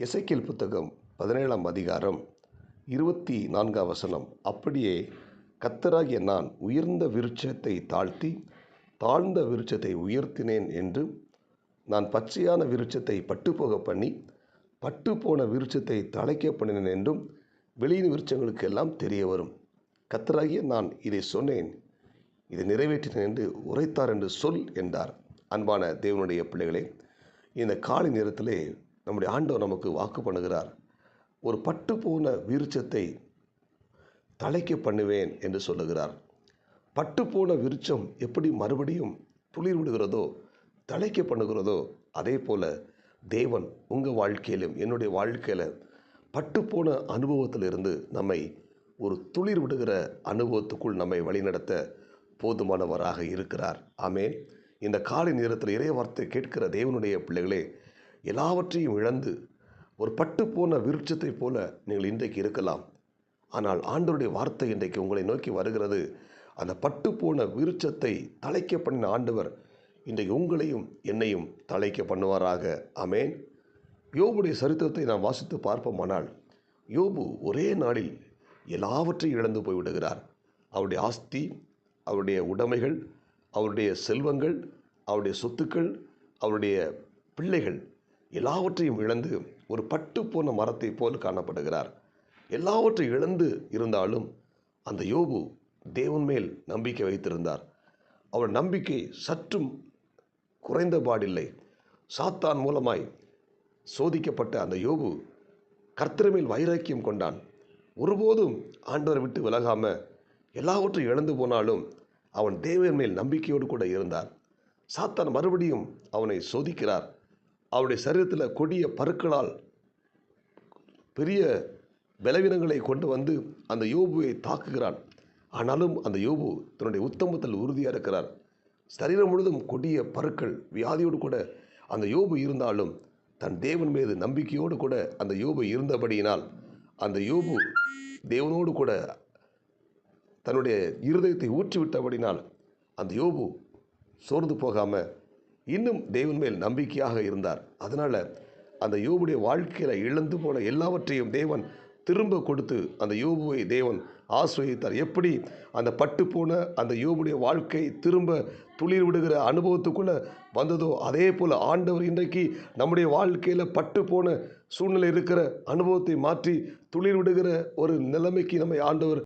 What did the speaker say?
எசேக்கியேல் புத்தகம் 17ஆம் அதிகாரம் 24ஆம் வசனம். அப்படியே கர்த்தராகிய நான் உயர்ந்த விருட்சத்தை தாழ்த்தி தாழ்ந்த விருட்சத்தை உயர்த்தினேன் என்றும், நான் பச்சையான விருட்சத்தை பட்டுப்போக பண்ணி பட்டுப்போன விருட்சத்தை தழைக்க பண்ணினேன் என்றும் வெளியின் விருட்சங்களுக்கெல்லாம் தெரிய வரும். கர்த்தராகிய நான் இதை சொன்னேன், இதை நிறைவேற்றினேன் என்று உரைத்தார் என்று சொல் என்றார். அன்பான தேவனுடைய பிள்ளைகளே, இந்த காலை நேரத்திலே நம்முடைய ஆண்டவர் நமக்கு வாக்கு பண்ணுகிறார். ஒரு பட்டு போன விருட்சத்தை தழைக்க பண்ணுவேன் என்று சொல்லுகிறார். பட்டு போன விருட்சம் எப்படி மறுபடியும் துளிர் விடுகிறதோ, தழைக்க பண்ணுகிறதோ, அதே போல தேவன் உங்கள் வாழ்க்கையிலும் என்னுடைய வாழ்க்கையில் பட்டு போன அனுபவத்திலிருந்து நம்மை ஒரு துளிர் விடுகிற அனுபவத்துக்குள் நம்மை வழிநடத்த போதுமானவராக இருக்கிறார். ஆமென். இந்த காலை நேரத்தில் இறை வார்த்தை கேட்கிற தேவனுடைய பிள்ளைகளே, எல்லாவற்றையும் இழந்து ஒரு பட்டு போன விருட்சத்தை போல நீங்கள் இன்றைக்கு இருக்கலாம். ஆனால் ஆண்டவருடைய வார்த்தை இன்றைக்கு உங்களை நோக்கி வருகிறது. அந்த பட்டு போன விருட்சத்தை தழைக்க பண்ணின ஆண்டவர் இன்றைக்கு உங்களையும் என்னையும் தழைக்க பண்ணுவாராக. ஆமென். யோபுடைய சரித்திரத்தை நாம் வாசித்து பார்ப்போமானால், யோபு ஒரே நாளில் எல்லாவற்றையும் இழந்து போய்விடுகிறார். அவருடைய ஆஸ்தி, அவருடைய உடைமைகள், அவருடைய செல்வங்கள், அவருடைய சொத்துக்கள், அவருடைய பிள்ளைகள் எல்லாவற்றையும் இழந்து ஒரு பட்டு போன மரத்தை போல் காணப்படுகிறார். எல்லாவற்றையும் இழந்து இருந்தாலும் அந்த யோபு தேவன் மேல் நம்பிக்கை வைத்திருந்தார். அவர் நம்பிக்கை சற்றும் குறைந்தபாடில்லை. சாத்தான் மூலமாய் சோதிக்கப்பட்ட அந்த யோபு கர்த்தர் மேல் வைராக்கியம் கொண்டான். ஒருபோதும் ஆண்டவரை விட்டு விலகாமல் எல்லாவற்றையும் இழந்து போனாலும் அவன் தேவன் மேல் நம்பிக்கையோடு கூட இருந்தார். சாத்தான் மறுபடியும் அவனை சோதிக்கிறார். அவருடைய சரீரத்தில் கொடிய பருக்களால் பெரிய பலவீனங்களை கொண்டு வந்து அந்த யோபுவை தாக்குகிறான். ஆனாலும் அந்த யோபு தன்னுடைய உத்தமத்தில் உறுதியாக இருக்கிறார். சரீரம் முழுதும் கொடிய பருக்கள் வியாதியோடு கூட அந்த யோபு இருந்தாலும் தன் தேவன் மீது நம்பிக்கையோடு கூட அந்த யோபு இருந்தபடியினால் அந்த யோபு தேவனோடு கூட தன்னுடைய இருதயத்தை ஊற்றிவிட்டபடினால் அந்த யோபு சோர்ந்து போகாமல் இன்னும் தேவன் மேல் நம்பிக்கையாக இருந்தார். அதனால் அந்த யோபுடைய வாழ்க்கையில் இழந்து போன எல்லாவற்றையும் தேவன் திரும்ப கொடுத்து அந்த யோபுவை தேவன் ஆசீர்வதித்தார். எப்படி அந்த பட்டு போன அந்த யோபுடைய வாழ்க்கை திரும்ப துளிர் விடுகிற அனுபவத்துக்குள்ளே வந்ததோ, அதே போல் ஆண்டவர் இன்றைக்கு நம்முடைய வாழ்க்கையில் பட்டு போன சூழ்நிலை இருக்கிற அனுபவத்தை மாற்றி துளிர் விடுகிற ஒரு நிலைமைக்கு நம்மை ஆண்டவர்